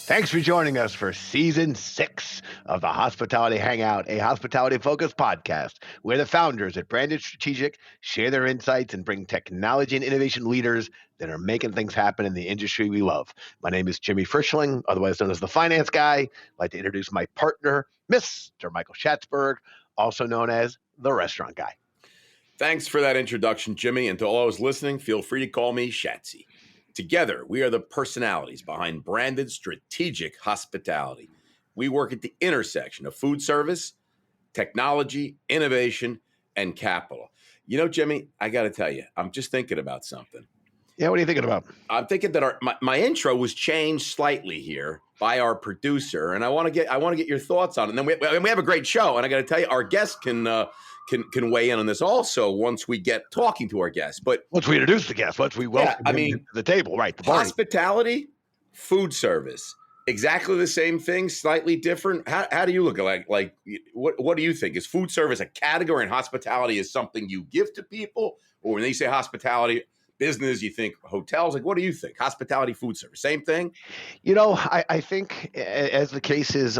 Thanks for joining us for season 6 of the Hospitality Hangout, a hospitality-focused podcast where the founders at Branded Strategic share their insights and bring technology and innovation leaders that are making things happen in the industry we love. My name is Jimmy Frischling, otherwise known as the Finance Guy. I'd like to introduce my partner, Mr. Michael Schatzberg, also known as the Restaurant Guy. Thanks for that introduction, Jimmy. And to all those listening, feel free to call me Shatsy. Together, we are the personalities behind Branded Strategic Hospitality. We work at the intersection of food service, technology, innovation, and capital. You know, Jimmy, I got to tell you, I'm just thinking about something. Yeah, what are you thinking about? I'm thinking that my intro was changed slightly here by our producer, and I want to get your thoughts on it. And then we have a great show, and I got to tell you, our guests can weigh in on this also once we get talking to our guests. But once we introduce the guests, once we welcome them to the table, right? The party. Hospitality, food service, exactly the same thing, slightly different. How do you look at like what do you think? Is food service a category and hospitality is something you give to people? Or when they say hospitality business, you think hotels? Like, what do you think? Hospitality, food service, same thing? You know, I think as the case is,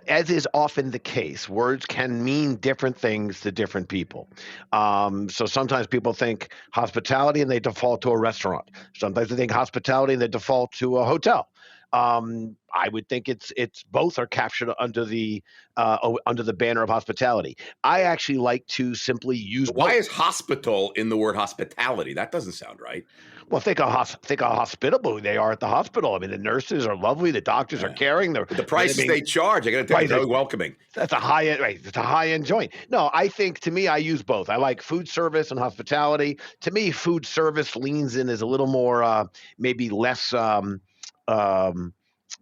as is often the case, words can mean different things to different people. So sometimes people think hospitality and they default to a restaurant. Sometimes they think hospitality and they default to a hotel. I would think it's both are captured under the banner of hospitality. I actually like to simply use. Why is hospital in the word hospitality? That doesn't sound right. Well, think how hospitable they are at the hospital. I mean, the nurses are lovely, the doctors are caring. The prices they charge, I got to tell you, very welcoming. That's a high end, right? It's a high end joint. No, I think to me, I use both. I like food service and hospitality. To me, food service leans in as a little more, maybe less.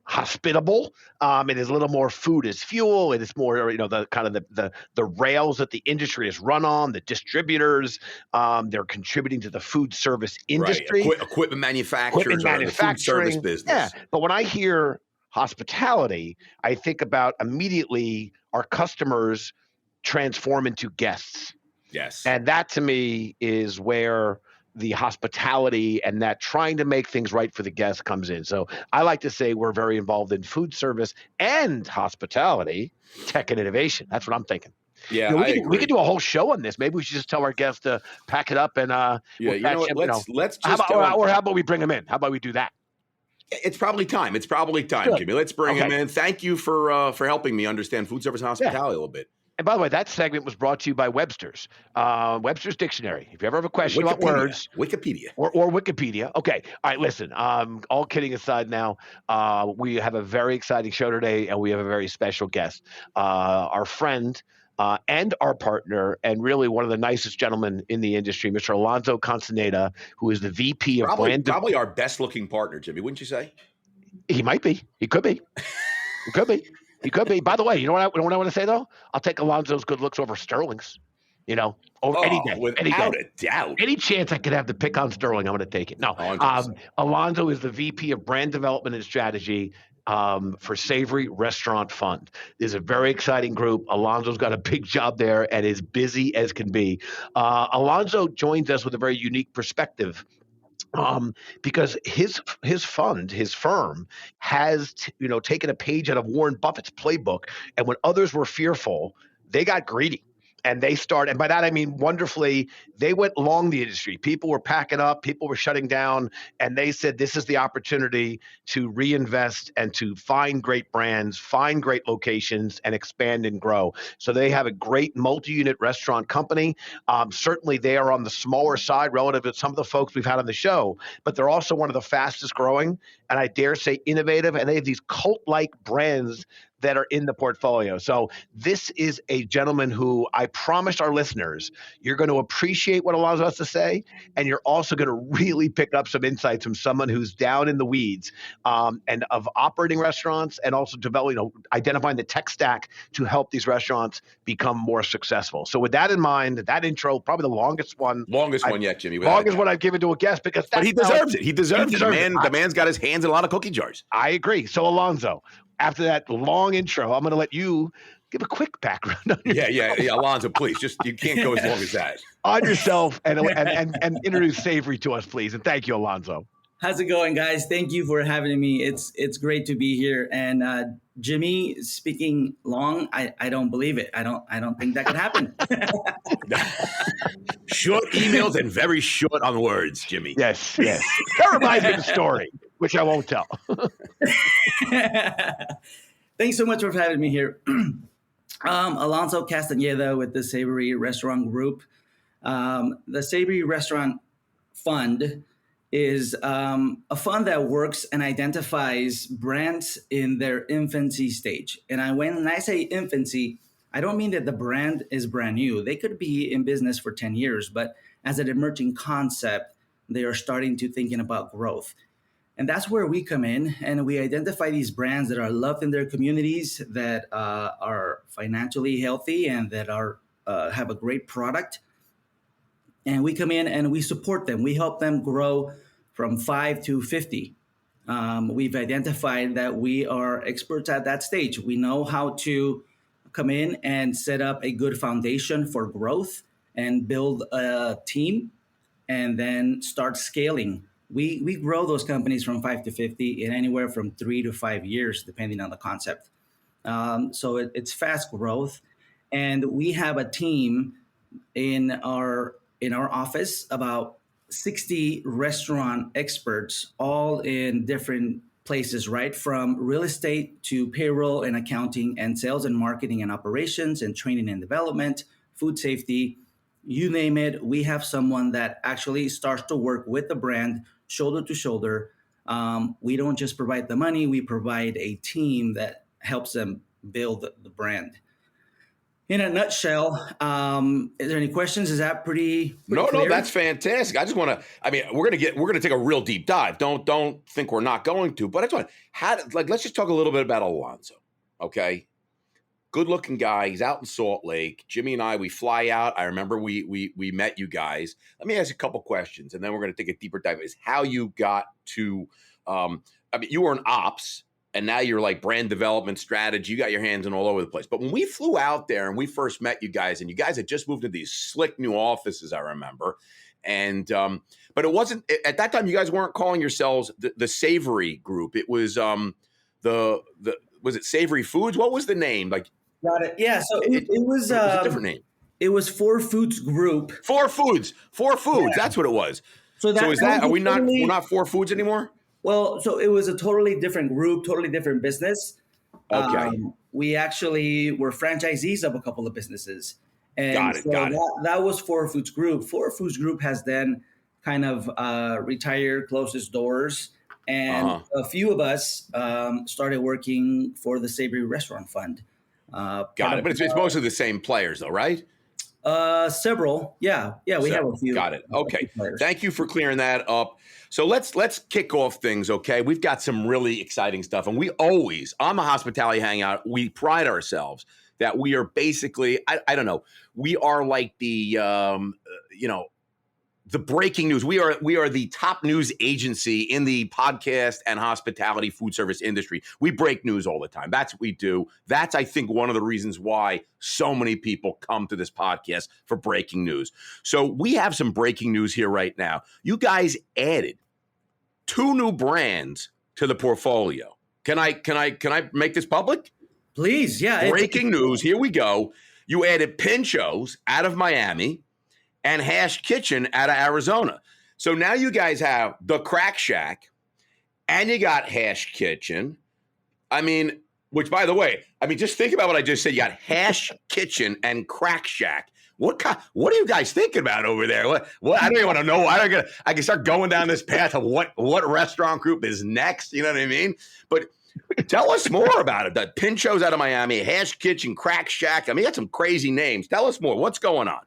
Hospitable. It is a little more food as fuel. It is more, the kind of the rails that the industry is run on, the distributors. They're contributing to the food service industry. Right. Equipment manufacturers, the food service business. Yeah, but when I hear hospitality, I think about immediately our customers transform into guests. Yes. And that to me is where the hospitality and that trying to make things right for the guests comes in. So I like to say we're very involved in food service and hospitality, tech and innovation. That's what I'm thinking. Yeah, we could do a whole show on this. Maybe we should just tell our guests to pack it up and let's just or how about we bring them in? How about we do that? It's probably time. Good. Jimmy. Let's bring him in. Thank you for helping me understand food service and hospitality a little bit. And by the way, that segment was brought to you by Webster's Dictionary. If you ever have a question about words, Wikipedia or Wikipedia. Okay. All right. Listen, all kidding aside now, we have a very exciting show today and we have a very special guest, our friend, and our partner, and really one of the nicest gentlemen in the industry, Mr. Alonso Castañeda, who is the VP of brand. Probably our best looking partner, Jimmy, wouldn't you say? He might be. He could be. He could be. He could be. By the way, you know what I want to say though? I'll take Alonso's good looks over Sterling's. Over any day. Without a doubt. Any chance I could have to pick on Sterling, I'm going to take it. No, Alonso is the VP of Brand Development and Strategy for Savory Restaurant Fund. There's a very exciting group. Alonso's got a big job there and is busy as can be. Alonso joins us with a very unique perspective. Because his firm has taken a page out of Warren Buffett's playbook, and when others were fearful, they got greedy. And they started, and by that I mean wonderfully, they went long the industry. People were packing up, people were shutting down, and they said this is the opportunity to reinvest and to find great brands, find great locations, and expand and grow. So they have a great multi-unit restaurant company. Certainly they are on the smaller side relative to some of the folks we've had on the show, but they're also one of the fastest growing, and I dare say innovative, and they have these cult-like brands that are in the portfolio. So this is a gentleman who I promised our listeners, you're going to appreciate what Alonso has to say, and you're also going to really pick up some insights from someone who's down in the weeds and of operating restaurants and also developing, identifying the tech stack to help these restaurants become more successful. So with that in mind, that intro, probably the longest one yet, Jimmy. Longest one I've given to a guest because but he deserves it. He deserves it. The man's got his hands in a lot of cookie jars. I agree. So Alonso, after that long intro, I'm going to let you give a quick background on yourself. Yeah. Alonso, please, you can't go as long as that. On yourself and introduce Savory to us, please. And thank you, Alonso. How's it going, guys? Thank you for having me. It's great to be here. And Jimmy speaking long, I don't believe it. I don't think that could happen. Short emails and very short on words, Jimmy. Yes. That reminds me of a story, which I won't tell. Thanks so much for having me here. Alonso Castañeda with the Savory Restaurant Group. The Savory Restaurant Fund is a fund that works and identifies brands in their infancy stage. And when I say infancy, I don't mean that the brand is brand new. They could be in business for 10 years, but as an emerging concept, they are starting to thinking about growth. And that's where we come in, and we identify these brands that are loved in their communities, that are financially healthy, and that are have a great product. And we come in and we support them. We help them grow from 5 to 50. We've identified that we are experts at that stage. We know how to come in and set up a good foundation for growth and build a team and then start scaling. We grow those companies from 5 to 50 in anywhere from 3 to 5 years, depending on the concept. So it's fast growth. And we have a team in our office, about 60 restaurant experts, all in different places, right? From real estate to payroll and accounting and sales and marketing and operations and training and development, food safety, you name it. We have someone that actually starts to work with the brand shoulder to shoulder. We don't just provide the money, we provide a team that helps them build the brand. In a nutshell, is there any questions? Is that pretty No, clear? that's fantastic. I just want to. We're gonna take a real deep dive. Don't think we're not going to. But I just want let's just talk a little bit about Alonso. Okay, good looking guy. He's out in Salt Lake. Jimmy and I, we fly out. I remember we met you guys. Let me ask you a couple questions, and then we're gonna take a deeper dive. Is how you got to. You were in ops. And now you're like brand development strategy. You got your hands in all over the place. But when we flew out there and we first met you guys, and you guys had just moved into these slick new offices, I remember. And but it wasn't at that time. You guys weren't calling yourselves the Savory Group. It was was it Savory Foods? What was the name? Like, got it. Yeah. So it was a different name. It was Four Foods Group. Four Foods. Yeah. That's what it was. So is that? Are we not? We're not Four Foods anymore. Well, so it was a totally different group, totally different business. Okay. We actually were franchisees of a couple of businesses. And got it. That was Four Foods Group. Four Foods Group has then kind of retired, closed its doors. And a few of us started working for the Savory Restaurant Fund. Got it. But it's mostly the same players though, right? Several. Yeah, we have a few. Got it. Okay. Thank you for clearing that up. So let's kick off things, okay? We've got some really exciting stuff. And we always, on the Hospitality Hangout, we pride ourselves that we are basically, I don't know, we are like the, the breaking news. We are the top news agency in the podcast and hospitality food service industry. We break news all the time. That's what we do. That's, I think, one of the reasons why so many people come to this podcast for breaking news. So we have some breaking news here right now. You guys added 2 new brands to the portfolio. Can I make this public? Please, yeah. Breaking news. Here we go. You added Pinchos out of Miami and Hash Kitchen out of Arizona. So now you guys have the Crack Shack and you got Hash Kitchen. Which, by the way, just think about what I just said. You got Hash Kitchen and Crack Shack. What are you guys thinking about over there? What I don't even want to know. I can start going down this path of what restaurant group is next. You know what I mean? But tell us more about it. The Pinchos out of Miami, Hash Kitchen, Crack Shack. That's some crazy names. Tell us more. What's going on?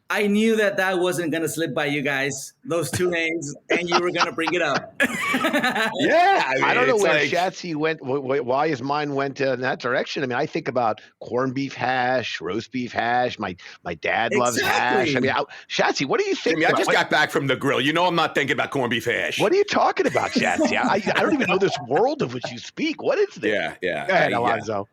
I knew that wasn't going to slip by you guys, those 2 names, and you were going to bring it up. Yeah. I don't know where Shatsy went, why his mind went in that direction. I think about corned beef hash, roast beef hash. My dad loves hash. Shatsy, what do you think? I just got back from the grill. I'm not thinking about corned beef hash. What are you talking about, Shatsy? I don't even know this world of which you speak. What is this? Yeah. Go ahead, Alonso.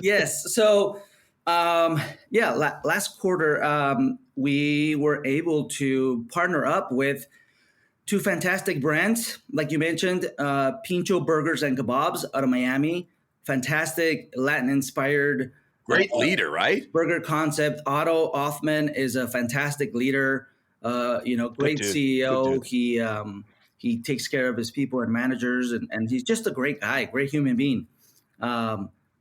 Yes. So, last quarter, we were able to partner up with two fantastic brands, like you mentioned, Pincho Burgers and Kebabs out of Miami. Fantastic Latin-inspired Great leader, right? burger concept. Otto Othman is a fantastic leader. Great CEO. He takes care of his people and managers, and he's just a great guy, great human being.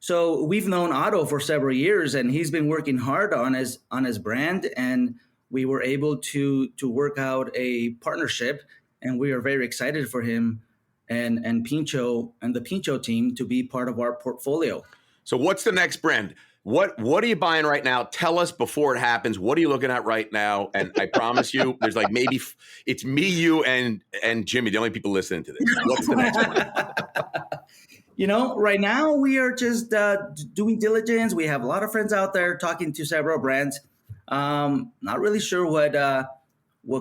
So we've known Otto for several years, and he's been working hard on his brand, and we were able to work out a partnership, and we are very excited for him and Pincho and the Pincho team to be part of our portfolio. So what's the next brand? What are you buying right now? Tell us before it happens. What are you looking at right now? And I promise you, there's like maybe it's me, you, and Jimmy, the only people listening to this. What's the next one? Right now we are just doing diligence. We have a lot of friends out there talking to several brands. Not really sure what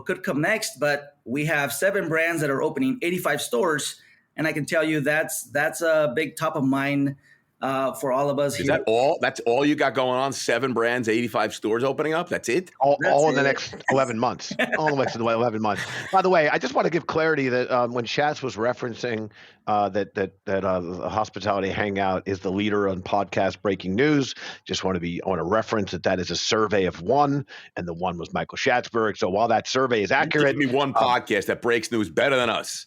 could come next, but we have 7 brands that are opening 85 stores, and I can tell you that's a big top of mind for all of us here. Is that all? That's all you got going on? 7 brands, 85 stores opening up? That's it? All in the next 11 months. All in the next 11 months. By the way, I just want to give clarity that when Schatz was referencing that the Hospitality Hangout is the leader on podcast breaking news, I want to reference that is a survey of 1, and the 1 was Michael Schatzberg. So while that survey is accurate, give me one podcast that breaks news better than us.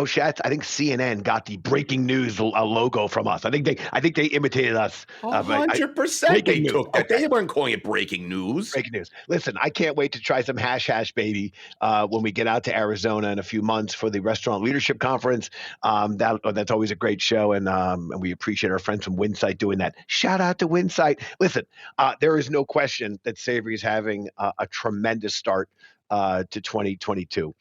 Schatz, I think CNN got the breaking news logo from us. I think they imitated us. 100% they took that. They weren't calling it breaking news. Breaking news. Listen, I can't wait to try some hash, baby, when we get out to Arizona in a few months for the Restaurant Leadership Conference. That's always a great show, and we appreciate our friends from Winsight doing that. Shout out to Winsight. Listen, there is no question that Savory is having a tremendous start to 2022.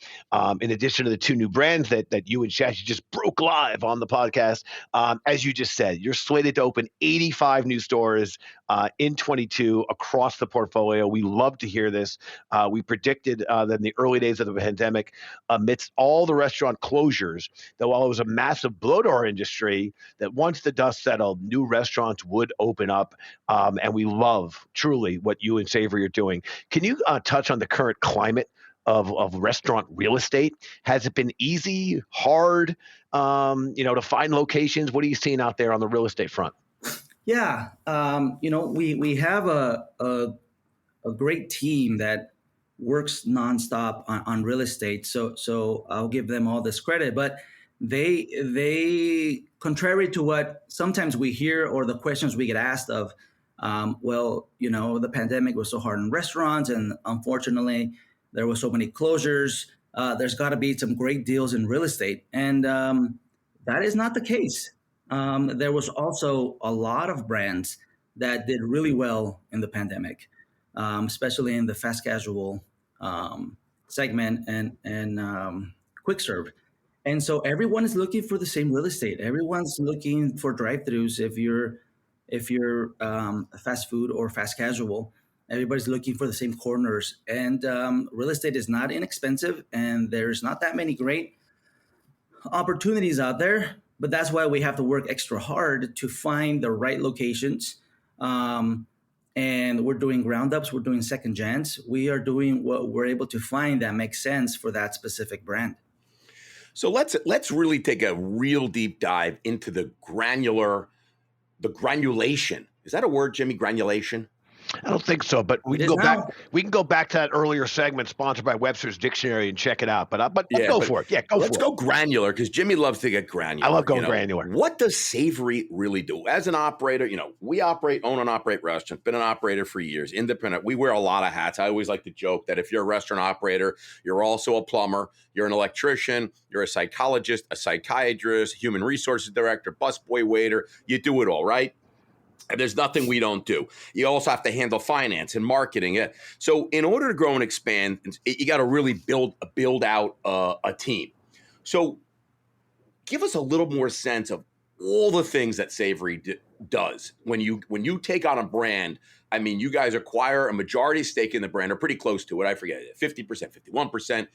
In addition to the 2 new brands that you and Shashi just broke live on the podcast, as you just said, you're slated to open 85 new stores in 22 across the portfolio. We love to hear this. We predicted that in the early days of the pandemic, amidst all the restaurant closures, that while it was a massive blow to our industry, that once the dust settled, new restaurants would open up. And we love truly what you and Savory are doing. Can you touch on the current climate of restaurant real estate? Has it been easy, hard, to find locations? What are you seeing out there on the real estate front? Yeah, we have a great team that works nonstop on real estate. So I'll give them all this credit, but they contrary to what sometimes we hear or the questions we get asked of, the pandemic was so hard in restaurants, and unfortunately there were so many closures. There's got to be some great deals in real estate, and that is not the case. There was also a lot of brands that did really well in the pandemic, especially in the fast casual segment and quick serve. And so everyone is looking for the same real estate. Everyone's looking for drive-throughs. If you're fast food or fast casual, everybody's looking for the same corners. And real estate is not inexpensive, and there's not that many great opportunities out there. But that's why we have to work extra hard to find the right locations. And we're doing ground ups. We're doing second gens. We are doing what we're able to find that makes sense for that specific brand. So let's really take a real deep dive into the granulation. Is that a word, Jimmy? Granulation? I don't think so, but we can go back. We can go back to that earlier segment sponsored by Webster's Dictionary and check it out. But go for it. Yeah, let's go granular, because Jimmy loves to get granular. I love going granular. What does Savory really do? As an operator, we own and operate restaurants. Been an operator for years, independent. We wear a lot of hats. I always like to joke that if you're a restaurant operator, you're also a plumber, you're an electrician, you're a psychologist, a psychiatrist, human resources director, busboy, waiter. You do it all, right? And there's nothing we don't do. You also have to handle finance and marketing. So in order to grow and expand, you got to really build out a team. So give us a little more sense of all the things that Savory does. When you take on a brand, I mean, you guys acquire a majority stake in the brand, or pretty close to it. I forget, 50%, 51%.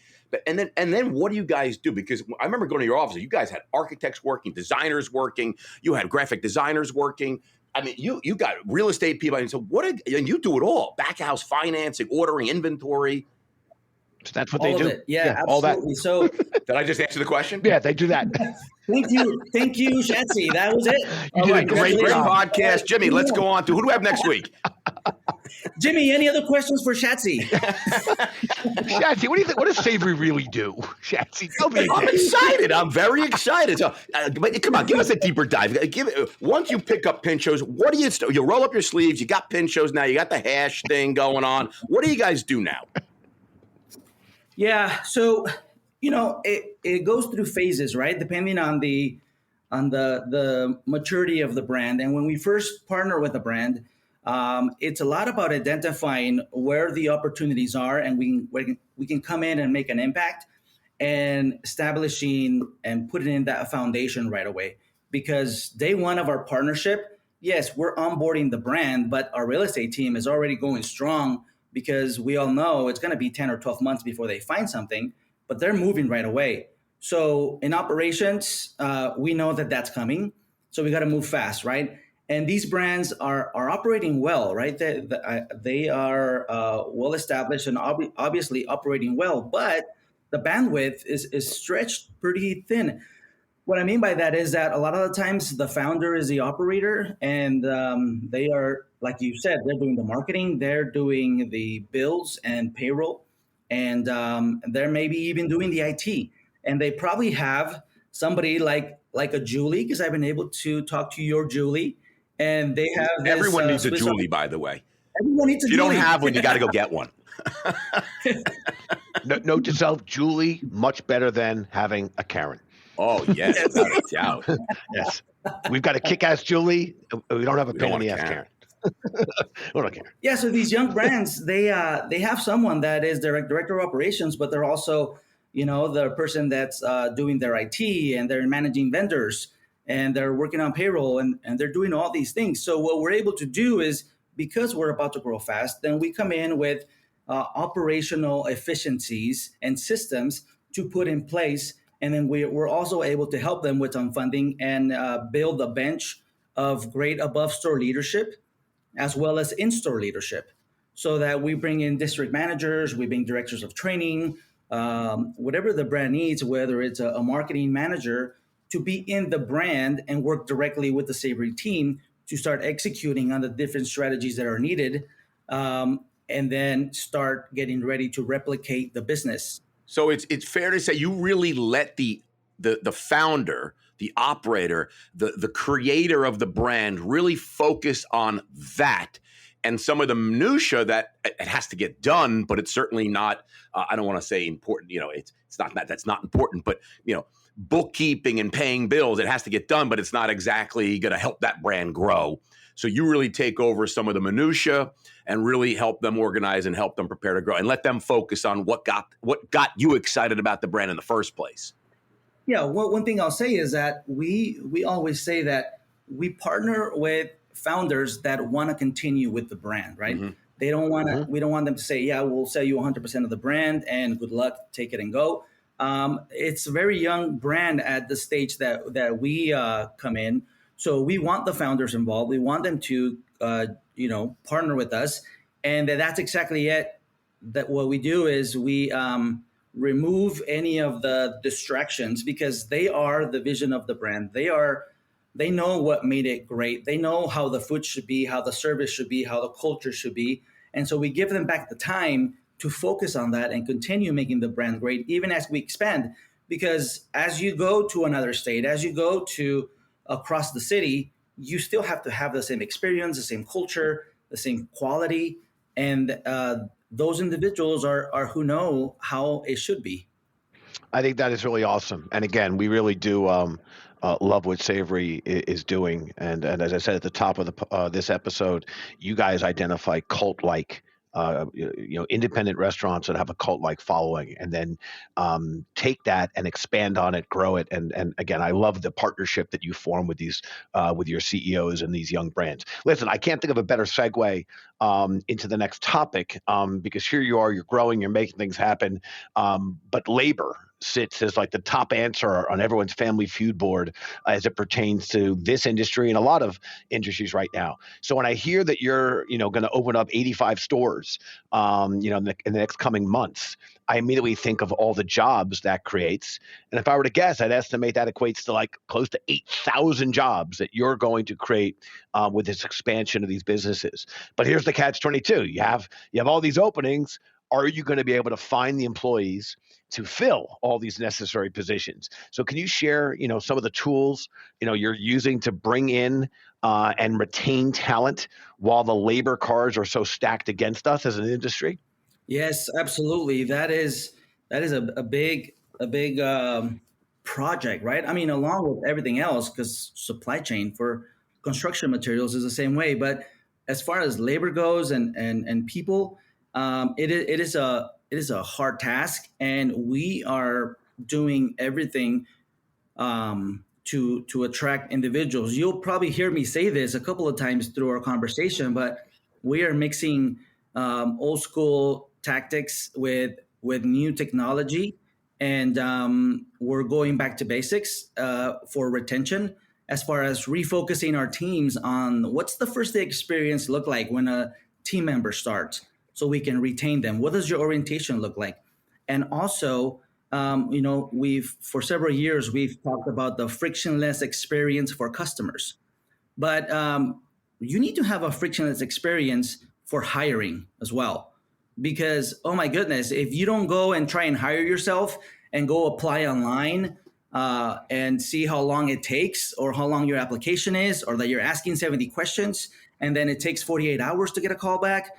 And then what do you guys do? Because I remember going to your office. You guys had architects working, designers working. You had graphic designers working. I mean, you got real estate people. And so and you do it all: back house financing, ordering, inventory. So that's what All they of do. it. Yeah, all that. absolutely. So Did I just answer the question? Yeah, they do that. thank you, Schatzzy. That was it. You did a great Great job. podcast. Jimmy, let's go on to who do we have next week? Jimmy, any other questions for Schatzzy? Schatzzy, what do you think? What does Savory really do? Schatzzy, tell me. I'm excited. I'm very excited. So, but come on, give us a deeper dive. Once you pick up pinchos, what do you roll up your sleeves? You got pinchos now. You got the hash thing going on. What do you guys do now? Yeah, so it goes through phases, right? Depending on the maturity of the brand. And when we first partner with a brand, it's a lot about identifying where the opportunities are, and we can come in and make an impact, and establishing and putting in that foundation right away. Because day one of our partnership, yes, we're onboarding the brand, but our real estate team is already going strong, because we all know it's going to be 10 or 12 months before they find something, but they're moving right away. So in operations, we know that that's coming. So we got to move fast, right? And these brands are operating well, right? They are well established and obviously operating well, but the bandwidth is stretched pretty thin. What I mean by that is that a lot of the times the founder is the operator, and they are, like you said, they're doing the marketing, they're doing the bills and payroll, and they're maybe even doing the IT. And they probably have somebody like a Julie, because I've been able to talk to your Julie, and they have this, everyone needs a Julie, by the way. Everyone needs a Julie. If you don't have one, you got to go get one. Note to self, Julie, much better than having a Karen. Oh, yes, without a doubt. Yes. We've got a kick-ass Julie. We don't have a pain in the ass Karen. We don't care. Yeah, so these young brands, they have someone that is their director of operations, but they're also, the person that's doing their IT, and they're managing vendors, and they're working on payroll, and they're doing all these things. So what we're able to do is, because we're about to grow fast, then we come in with operational efficiencies and systems to put in place. And then we're also able to help them with some funding and build a bench of great above store leadership, as well as in-store leadership, so that we bring in district managers, we bring directors of training, whatever the brand needs, whether it's a marketing manager, to be in the brand and work directly with the Savory team to start executing on the different strategies that are needed, and then start getting ready to replicate the business. So it's fair to say you really let the founder, the operator, the creator of the brand really focus on that, and some of the minutia that it has to get done, but it's certainly not. I don't want to say important. It's not that that's not important, but bookkeeping and paying bills, it has to get done, but it's not exactly going to help that brand grow. So you really take over some of the minutia and really help them organize and help them prepare to grow, and let them focus on what got you excited about the brand in the first place. Yeah, one thing I'll say is that we always say that we partner with founders that want to continue with the brand, right? Mm-hmm. They don't want to. Mm-hmm. We don't want them to say, "Yeah, we'll sell you 100% of the brand and good luck, take it and go." It's a very young brand at the stage that we come in. So we want the founders involved. We want them to, partner with us, and that's exactly it. That what we do is we remove any of the distractions, because they are the vision of the brand. They know what made it great. They know how the food should be, how the service should be, how the culture should be, and so we give them back the time to focus on that and continue making the brand great, even as we expand. Because as you go to another state, as you go to across the city, you still have to have the same experience, the same culture, the same quality. And those individuals are who know how it should be. I think that is really awesome. And again, we really do love what Savory is doing. And as I said at the top of this episode, you guys identify cult-like independent restaurants that have a cult-like following, and then take that and expand on it, grow it. And again, I love the partnership that you form with these, with your CEOs and these young brands. Listen, I can't think of a better segue into the next topic, because here you are, you're growing, you're making things happen, but labor. sits as like the top answer on everyone's Family Feud board as it pertains to this industry and a lot of industries right now. So when I hear that you're, going to open up 85 stores, in the next coming months, I immediately think of all the jobs that creates. And if I were to guess, I'd estimate that equates to like close to 8,000 jobs that you're going to create with this expansion of these businesses. But here's the catch-22. You have all these openings. Are you going to be able to find the employees to fill all these necessary positions? So can you share, some of the tools, you're using to bring in and retain talent while the labor cards are so stacked against us as an industry? Yes, absolutely. That is a big project, right? I mean, along with everything else, because supply chain for construction materials is the same way. But as far as labor goes and people, it is a hard task, and we are doing everything to attract individuals. You'll probably hear me say this a couple of times through our conversation, but we are mixing old school tactics with new technology, and we're going back to basics for retention, as far as refocusing our teams on what's the first day experience look like when a team member starts, so we can retain them. What does your orientation look like? And also, for several years we've talked about the frictionless experience for customers, but you need to have a frictionless experience for hiring as well. Because, oh my goodness, if you don't go and try and hire yourself and go apply online and see how long it takes, or how long your application is, or that you're asking 70 questions and then it takes 48 hours to get a call back,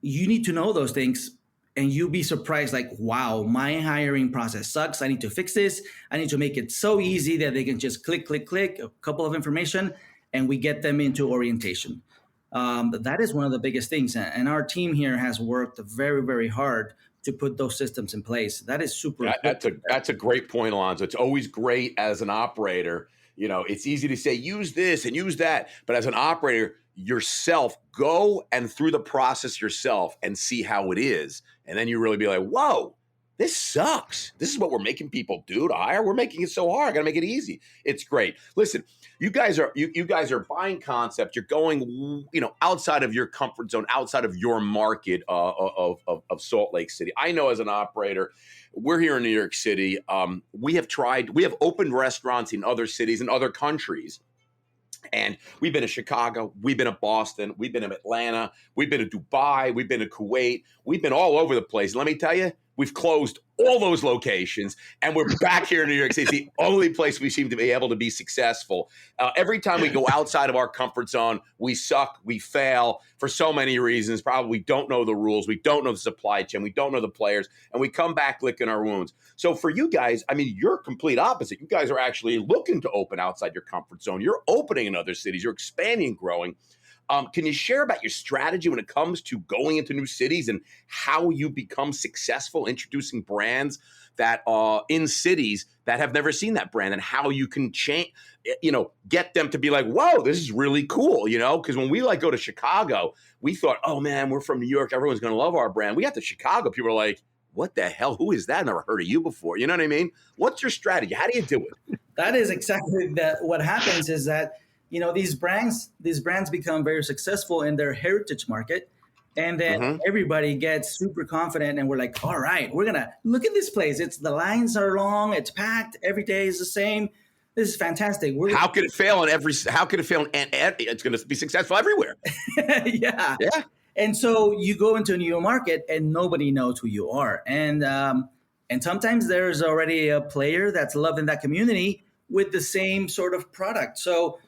you need to know those things, and you'll be surprised, like, wow, my hiring process sucks. I need to fix this. I need to make it so easy that they can just click, a couple of information, and we get them into orientation. That is one of the biggest things. And our team here has worked very, very hard to put those systems in place. That is super. That's a great point, Alonso. It's always great as an operator. It's easy to say, use this and use that. But as an operator yourself, go and through the process yourself and see how it is. And then you really be like, whoa, this sucks. This is what we're making people do to hire. We're making it so hard. I got to make it easy. It's great. Listen, you guys are buying concept. You're going, outside of your comfort zone, outside of your market of Salt Lake City. I know as an operator, we're here in New York City. We have opened restaurants in other cities and other countries. And we've been to Chicago, we've been to Boston, we've been to Atlanta, we've been to Dubai, we've been to Kuwait, we've been all over the place. Let me tell you, we've closed all those locations, and we're back here in New York City. It's the only place we seem to be able to be successful. Every time we go outside of our comfort zone, we suck, we fail for so many reasons. Probably we don't know the rules, we don't know the supply chain, we don't know the players, and we come back licking our wounds. So for you guys, I mean, you're complete opposite. You guys are actually looking to open outside your comfort zone. You're opening in other cities. You're expanding and growing. Can you share about your strategy when it comes to going into new cities and how you become successful introducing brands that are in cities that have never seen that brand, and how you can change, get them to be like, whoa, this is really cool, because when we go to Chicago, we thought, oh man, we're from New York. Everyone's going to love our brand. We got to Chicago. People are like, what the hell? Who is that? Never heard of you before. You know what I mean? What's your strategy? How do you do it? That is exactly what happens is that, these brands become very successful in their heritage market. And then everybody gets super confident, and we're like, all right, we're going to look at this place. The lines are long. It's packed. Every day is the same. This is fantastic. How could it fail and it's going to be successful everywhere. Yeah. And so you go into a new market and nobody knows who you are. And sometimes there's already a player that's loved in that community with the same sort of product. So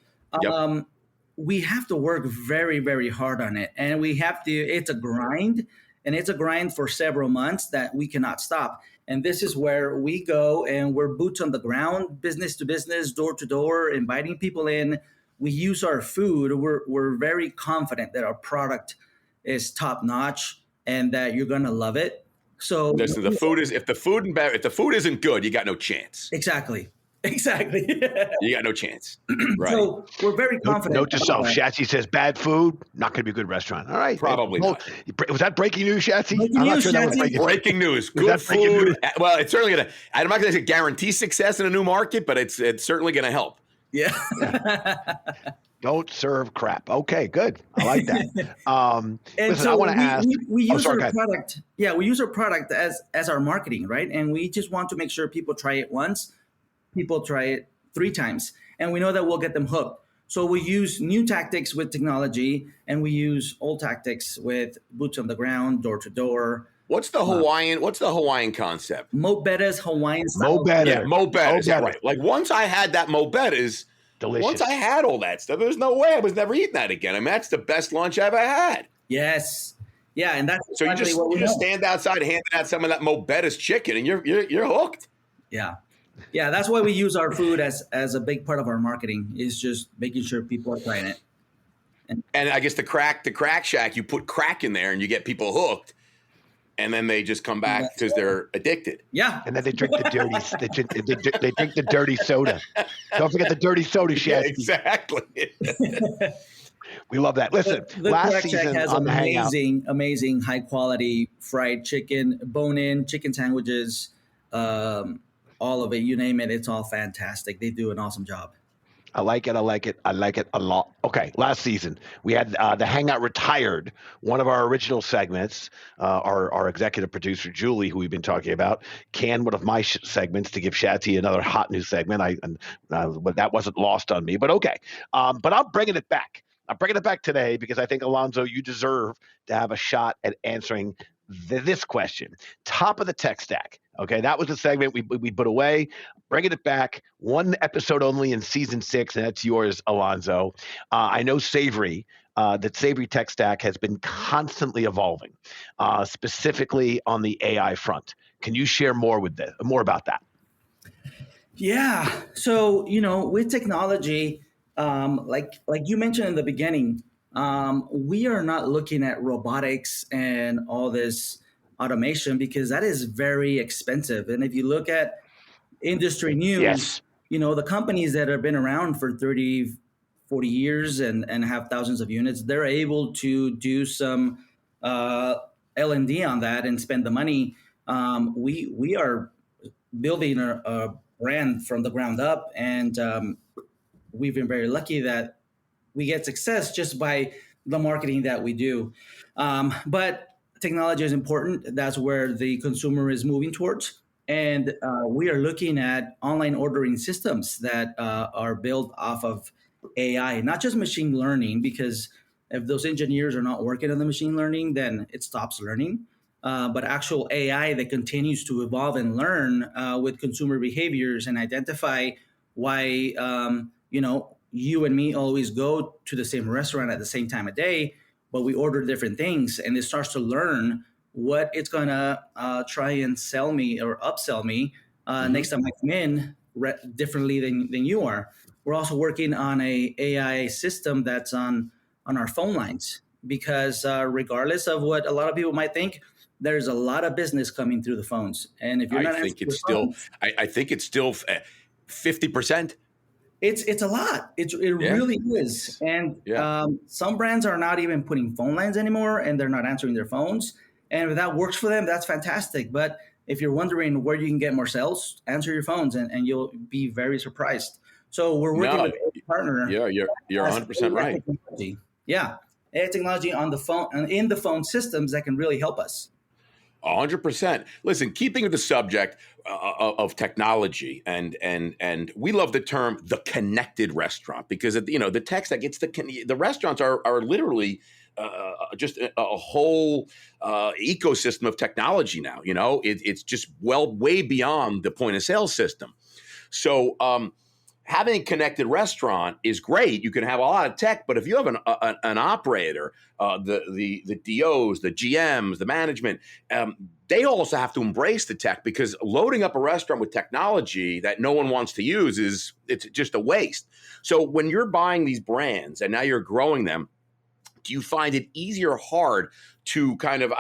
we have to work very, very hard on it. And it's a grind, and it's a grind for several months that we cannot stop. And this is where we go, and we're boots on the ground, business to business, door to door, inviting people in. We use our food. We're very confident that our product is top notch and that you're going to love it. So listen, if the food isn't good, you got no chance. Exactly. Exactly. You got no chance. Right. So we're very confident. Note to self, about that. Shatsy says bad food, not going to be a good restaurant. All right. Probably not. Was that breaking news, Shatsy? Breaking I'm not news, sure that was Shatsy. Breaking news. Was Good that breaking food. news? Well, it's certainly going to, I'm not going to guarantee success in a new market, but it's certainly going to help. Yeah. Don't serve crap. Okay, good. I like that. And Listen, so I want to ask. we use sorry, our product. Yeah, we use our product as our marketing, right? And we just want to make sure people try it once, people try it 3 times, and we know that we'll get them hooked. So we use new tactics with technology, and we use old tactics with boots on the ground, door to door. What's the Hawaiian concept? Mo Betta's Hawaiian style. Mo Better. Yeah, Mo Bettas, Mo Better. right. Like once I had that Mo Bettas, Delicious. once I had all that stuff, there's no way I was never eating that again. I mean, that's the best lunch I ever had. Yes. Yeah, and that's So exactly what we you just know. stand outside handing out some of that Mo Bettas chicken, and you're hooked. Yeah. Yeah, that's why we use our food as a big part of our marketing, is just making sure people are trying it. And I guess the crack shack, you put crack in there and you get people hooked, and then they just come back because they're addicted. Yeah. And then they drink the dirty. They drink the dirty soda. Don't forget the dirty soda, Shatsy. Yeah, exactly. We love that. Listen, The last Crack Shack season has on the Hangout, amazing high quality fried chicken, bone-in chicken sandwiches, all of it. You name it, it's all fantastic. They do an awesome job. I like it. I like it. I like it a lot. Okay, last season we had the Hangout retired one of our original segments. Our executive producer Julie, who we've been talking about, canned one of my segments to give Shatsy another hot new segment. But that wasn't lost on me. But okay, but I'm bringing it back. I'm bringing it back today because I think, Alonso, you deserve to have a shot at answering this question. Top of the tech stack. Okay, that was the segment we put away. Bringing it back, 1 episode only in season 6, and that's yours, Alonso. I know Savory, that Savory tech stack has been constantly evolving, specifically on the AI front. Can you share more about that? Yeah. So, with technology, like you mentioned in the beginning, we are not looking at robotics and all this automation because that is very expensive. And if you look at industry news, Yes. The companies that have been around for 30, 40 years and have thousands of units, they're able to do some L&D on that and spend the money. We are building a brand from the ground up, and we've been very lucky that we get success just by the marketing that we do. But technology is important. That's where the consumer is moving towards. And we are looking at online ordering systems that are built off of AI, not just machine learning, because if those engineers are not working on the machine learning, then it stops learning. But actual AI that continues to evolve and learn with consumer behaviors and identify why, you and me always go to the same restaurant at the same time of day, but we order different things, and it starts to learn what it's going to try and sell me or upsell me next time I come in differently than you are. We're also working on a AI system that's on our phone lines because regardless of what a lot of people might think, there's a lot of business coming through the phones. And if you're not answering your phones, I think it's still 50%. It's a lot. It really is. And some brands are not even putting phone lines anymore, and they're not answering their phones. And if that works for them, that's fantastic. But if you're wondering where you can get more sales, answer your phones, and you'll be very surprised. So we're working with a partner. Yeah, you're 100% right. Technology. Yeah, AI technology on the phone and in the phone systems that can really help us. 100%. Listen, keeping with the subject of technology, and we love the term the connected restaurant because the tech stack, the restaurants are literally just a whole ecosystem of technology now. It's just way beyond the point of sale system. So having a connected restaurant is great. You can have a lot of tech, but if you have an operator, the DOs, the GMs, the management, they also have to embrace the tech because loading up a restaurant with technology that no one wants to use it's just a waste. So when you're buying these brands and now you're growing them, do you find it easy or hard to kind of,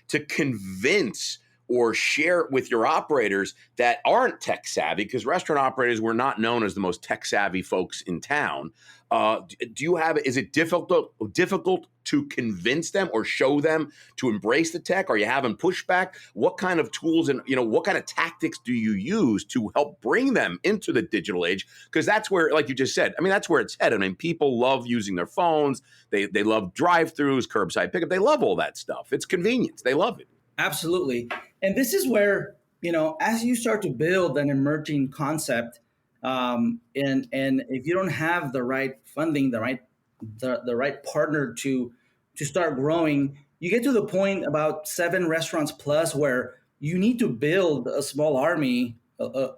to convince or share it with your operators that aren't tech savvy, because restaurant operators were not known as the most tech savvy folks in town. Is it difficult to convince them or show them to embrace the tech? Are you having pushback? What kind of tools and what kind of tactics do you use to help bring them into the digital age? Because that's where, like you just said, that's where it's headed. people love using their phones. They love drive-throughs, curbside pickup. They love all that stuff. It's convenience. They love it. Absolutely. And this is where, as you start to build an emerging concept, and if you don't have the right funding, the right partner to start growing, you get to the point about 7 restaurants plus where you need to build a small army, to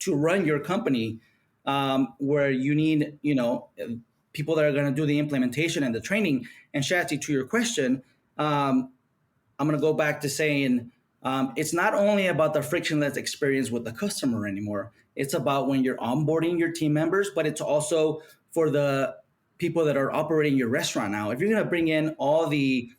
run your company, where you need, people that are going to do the implementation and the training. And Schatzberg, to your question, I'm going to go back to saying it's not only about the frictionless experience with the customer anymore. It's about when you're onboarding your team members, but it's also for the people that are operating your restaurant now. If you're going to bring in all the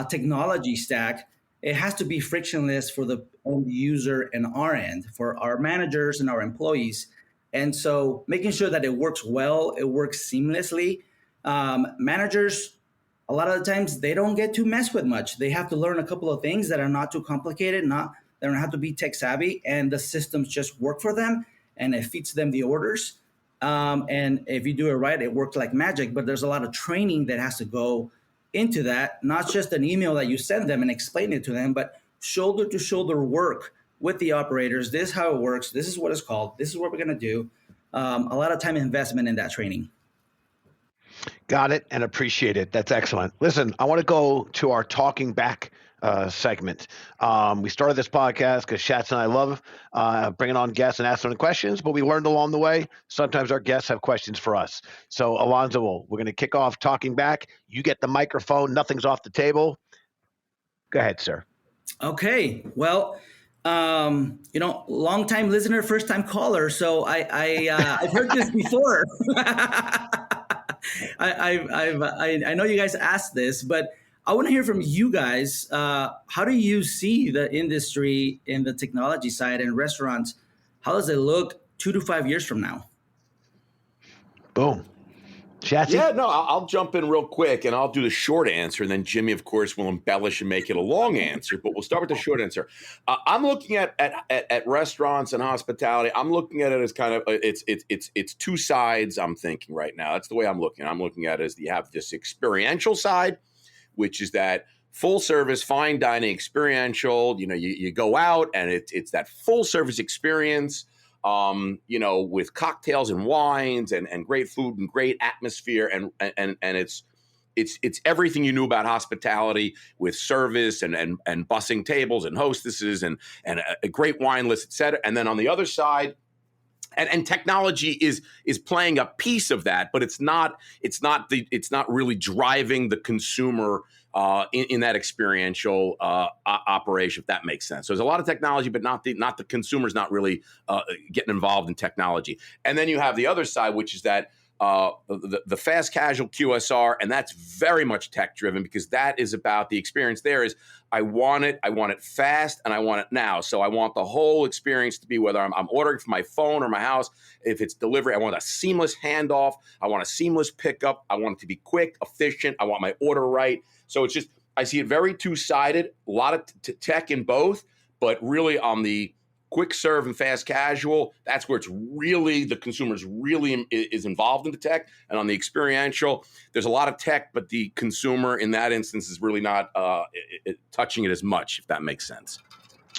technology stack, it has to be frictionless for the end user and our end, for our managers and our employees. And so making sure that it works well, it works seamlessly. Managers, a lot of the times they don't get to mess with much. They have to learn a couple of things that are not too complicated, they don't have to be tech savvy, and the systems just work for them and it feeds them the orders. And if you do it right, it works like magic, but there's a lot of training that has to go into that, not just an email that you send them and explain it to them, but shoulder to shoulder work with the operators. This is how it works. This is what it's called. This is what we're going to do. A lot of time investment in that training. Got it and appreciate it. That's excellent. Listen, I want to go to our talking back segment. We started this podcast because Schatz and I love bringing on guests and asking them questions, but we learned along the way, sometimes our guests have questions for us. So Alonso, we're going to kick off talking back. You get the microphone. Nothing's off the table. Go ahead, sir. Okay. Well, long time listener, first time caller. So I've heard this before. I know you guys asked this, but I want to hear from you guys. How do you see the industry in the technology side and restaurants? How does it look 2 to 5 years from now? Boom. Schatzy? Yeah, no, I'll jump in real quick and I'll do the short answer. And then Jimmy, of course, will embellish and make it a long answer. But we'll start with the short answer. I'm looking at restaurants and hospitality. I'm looking at it as kind of it's two sides. I'm thinking right now. That's the way I'm looking. I'm looking at it as you have this experiential side, which is that full service, fine dining experiential. You go out and it's that full service experience. With cocktails and wines and great food and great atmosphere and it's everything you knew about hospitality with service and bussing tables and hostesses and a great wine list, et cetera. And then on the other side, and technology is playing a piece of that, but it's not really driving the consumer in that experiential operation, if that makes sense. So there's a lot of technology, but not the consumer's not really getting involved in technology. And then you have the other side, which is that the fast casual QSR, and that's very much tech driven because that is about the experience. There is I want it fast, and I want it now. So I want the whole experience to be whether I'm ordering from my phone or my house. If it's delivery, I want a seamless handoff. I want a seamless pickup. I want it to be quick, efficient. I want my order right. So it's just I see it very two-sided. A lot of tech in both, but really on the quick serve and fast casual, that's where it's really the consumer's really is involved in the tech. And on the experiential, there's a lot of tech, but the consumer in that instance is really not touching it as much, if that makes sense.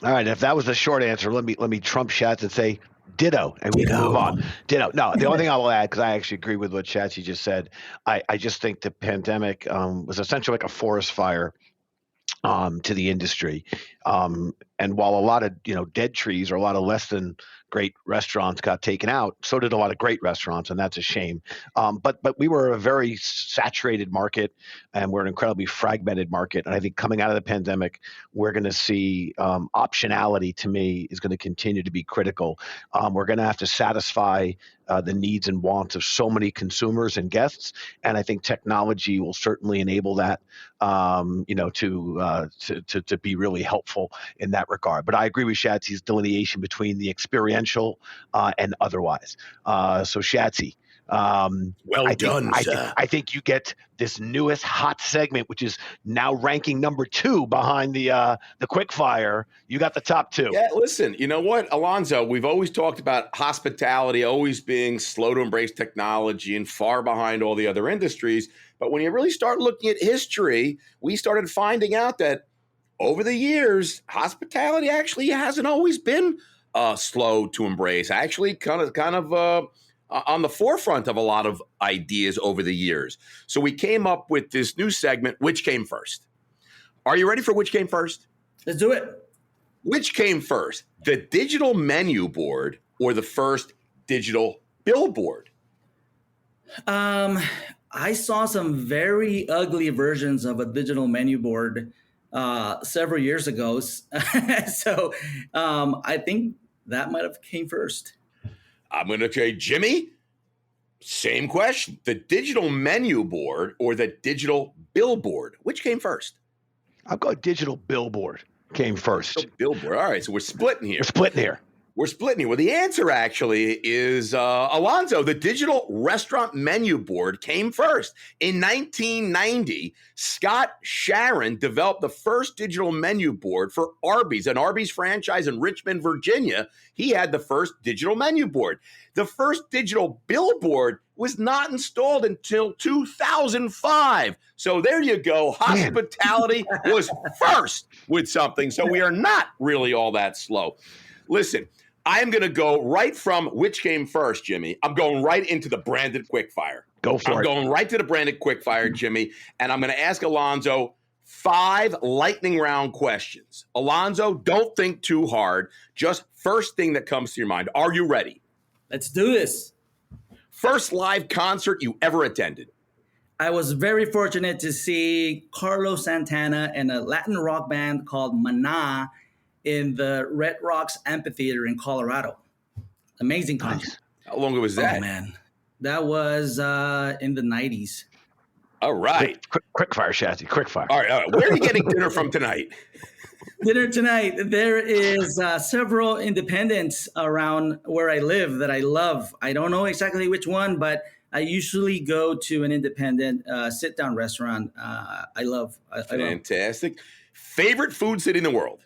All right. If that was a short answer, let me trump Schatz and say ditto, and we can move on. Ditto. No, the only thing I will add, because I actually agree with what Schatz just said, I just think the pandemic was essentially like a forest fire to the industry. And while a lot of dead trees or a lot of less than great restaurants got taken out, so did a lot of great restaurants, and that's a shame. But we were a very saturated market, and we're an incredibly fragmented market. And I think coming out of the pandemic, we're going to see optionality. To me, is going to continue to be critical. We're going to have to satisfy the needs and wants of so many consumers and guests, and I think technology will certainly enable that. To be really helpful helpful in that regard. But I agree with Shatsy's delineation between the experiential and otherwise. So Shatsy, Well done, sir. I think you get this newest hot segment, which is now ranking number 2 behind the quickfire. You got the top 2. Yeah, listen, you know what, Alonso, we've always talked about hospitality always being slow to embrace technology and far behind all the other industries. But when you really start looking at history, we started finding out that over the years, hospitality actually hasn't always been slow to embrace. Actually, kind of on the forefront of a lot of ideas over the years. So we came up with this new segment, Which Came First? Are you ready for Which Came First? Let's do it. Which came first, the digital menu board or the first digital billboard? I saw some very ugly versions of a digital menu board several years ago. So I think that might have came first. I'm going to say, Jimmy, same question. The digital menu board or the digital billboard? Which came first? I'll go digital billboard came first. Digital billboard. All right, so we're splitting here. We're splitting here. Well, the answer actually is Alonso. The digital restaurant menu board came first. In 1990, Scott Sharon developed the first digital menu board for Arby's, an Arby's franchise in Richmond, Virginia. He had the first digital menu board. The first digital billboard was not installed until 2005. So there you go. Hospitality was first with something. So we are not really all that slow. Listen, I'm going to go right from which came first, Jimmy. I'm going right into the branded quickfire. Go for it. I'm going right to the branded quickfire, Jimmy. And I'm going to ask Alonso 5 lightning round questions. Alonso, don't think too hard. Just first thing that comes to your mind. Are you ready? Let's do this. First live concert you ever attended? I was very fortunate to see Carlos Santana and a Latin rock band called Maná in the Red Rocks Amphitheater in Colorado. Amazing concert. Nice. How long ago was that? Oh, man. That was in the 90s. All right. Quick fire, Shatsy. Quick fire. All right. Where are you getting dinner from tonight? Dinner tonight. There is several independents around where I live that I love. I don't know exactly which one, but I usually go to an independent sit-down restaurant. I love. Fantastic. Favorite food city in the world?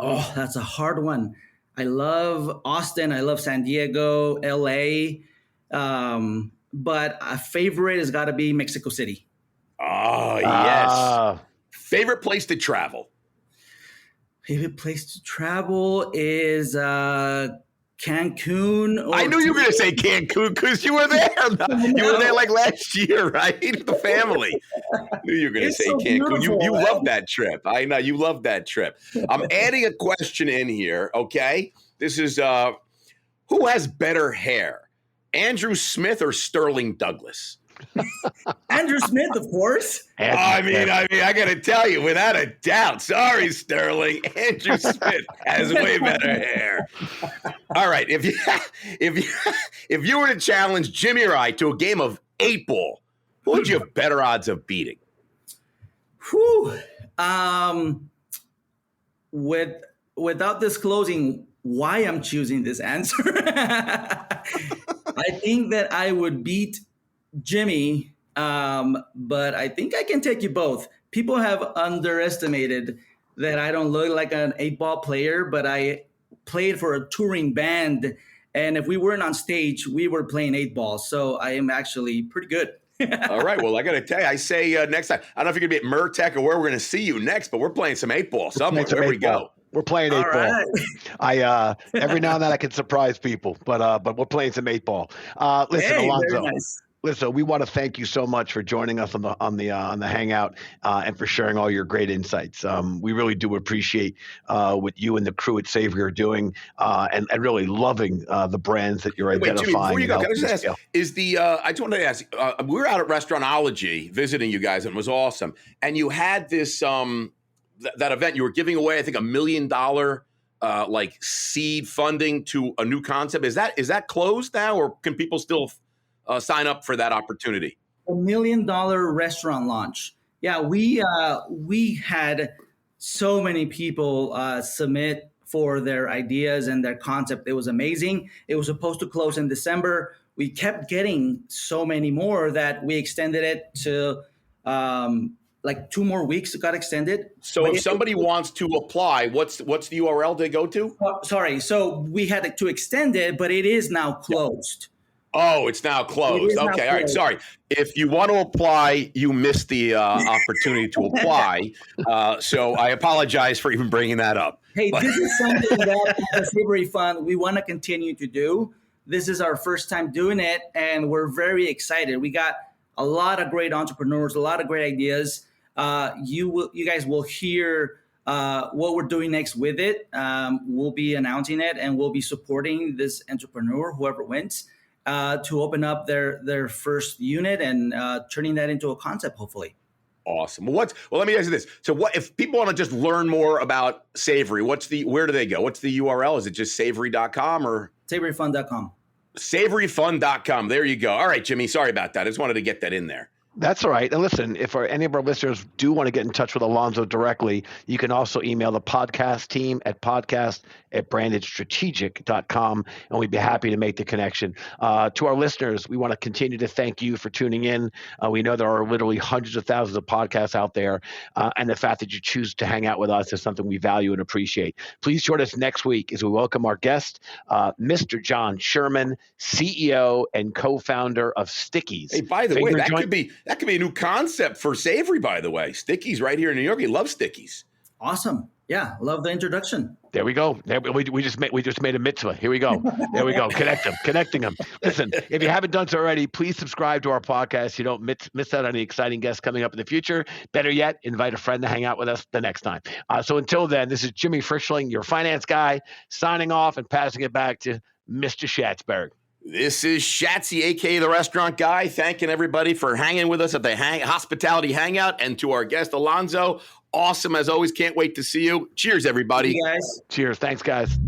Oh, that's a hard one. I love Austin. I love San Diego, LA. But a favorite has got to be Mexico City. Oh, yes. Favorite place to travel? Favorite place to travel is Cancun. I knew you were going to say Cancun because you were there. You were there like last year, right? With the family. I knew you were going to say so Cancun. You beautiful, love that trip. I know. You love that trip. I'm adding a question in here, okay? This is who has better hair, Andrew Smith or Sterling Douglas? Andrew Smith, of course. I mean, I got to tell you, without a doubt. Sorry, Sterling. Andrew Smith has way better hair. All right, if you were to challenge Jimmy or I to a game of 8-ball, who would you have better odds of beating? Whew. Without disclosing why I'm choosing this answer, I think that I would beat Jimmy, but I think I can take you both. People have underestimated that I don't look like an 8-ball player, but I played for a touring band, and if we weren't on stage, we were playing 8-ball, so I am actually pretty good. All right, well, I got to tell you, I say next time, I don't know if you're going to be at Murtec or where we're going to see you next, but we're playing some 8-ball somewhere. There we go. We're playing 8-ball. Right. I every now and then I can surprise people, but we're playing some 8-ball. Listen, Hey, Alonso. very nice. Listen, we want to thank you so much for joining us on the Hangout and for sharing all your great insights. We really do appreciate what you and the crew at Savory are doing, and really loving the brands that you're identifying. Jimmy, before you go, can I just ask? I just wanted to ask. We were out at Restauntology visiting you guys, and it was awesome. And you had this that event. You were giving away, I think, $1 million like seed funding to a new concept. Is that closed now, or can people still sign up for that opportunity? $1 million restaurant launch. Yeah, we had so many people submit for their ideas and their concept. It was amazing. It was supposed to close in December. We kept getting so many more that we extended it to like 2 more weeks. It got extended. So if somebody wants to apply, what's the URL they go to? Sorry. So we had to extend it, but it is now closed. Oh, it's now closed. Okay. All right. Sorry. If you want to apply, you missed the opportunity to apply. So I apologize for even bringing that up. Hey, this is something that the Savory Fund, we want to continue to do. This is our first time doing it, and we're very excited. We got a lot of great entrepreneurs, a lot of great ideas. You guys will hear what we're doing next with it. We'll be announcing it, and we'll be supporting this entrepreneur, whoever wins, to open up their first unit and turning that into a concept, hopefully. Awesome. Well, let me ask you this. So what if people want to just learn more about Savory, where do they go? What's the URL? Is it just savory.com or? Savoryfund.com. Savoryfund.com. There you go. All right, Jimmy. Sorry about that. I just wanted to get that in there. That's all right. And listen, if any of our listeners do want to get in touch with Alonso directly, you can also email the podcast team at podcast@brandedstrategic.com, and we'd be happy to make the connection. To our listeners, we want to continue to thank you for tuning in. We know there are literally hundreds of thousands of podcasts out there, and the fact that you choose to hang out with us is something we value and appreciate. Please join us next week as we welcome our guest, Mr. John Sherman, CEO and co-founder of Stickies. Hey, by the way, that could be a new concept for Savory, by the way. Stickies right here in New York. He loves Stickies. Awesome. Yeah, love the introduction. There we go. We just made a mitzvah. Here we go. There we go. Connecting them. Listen, if you haven't done so already, please subscribe to our podcast. You don't miss out on any exciting guests coming up in the future. Better yet, invite a friend to hang out with us the next time. So until then, this is Jimmy Frischling, your finance guy, signing off and passing it back to Mr. Schatzberg. This is Schatzy, a.k.a. the restaurant guy, thanking everybody for hanging with us at the Hospitality Hangout, and to our guest, Alonso. Awesome, as always. Can't wait to see you. Cheers, everybody. Hey, guys. Cheers. Thanks, guys.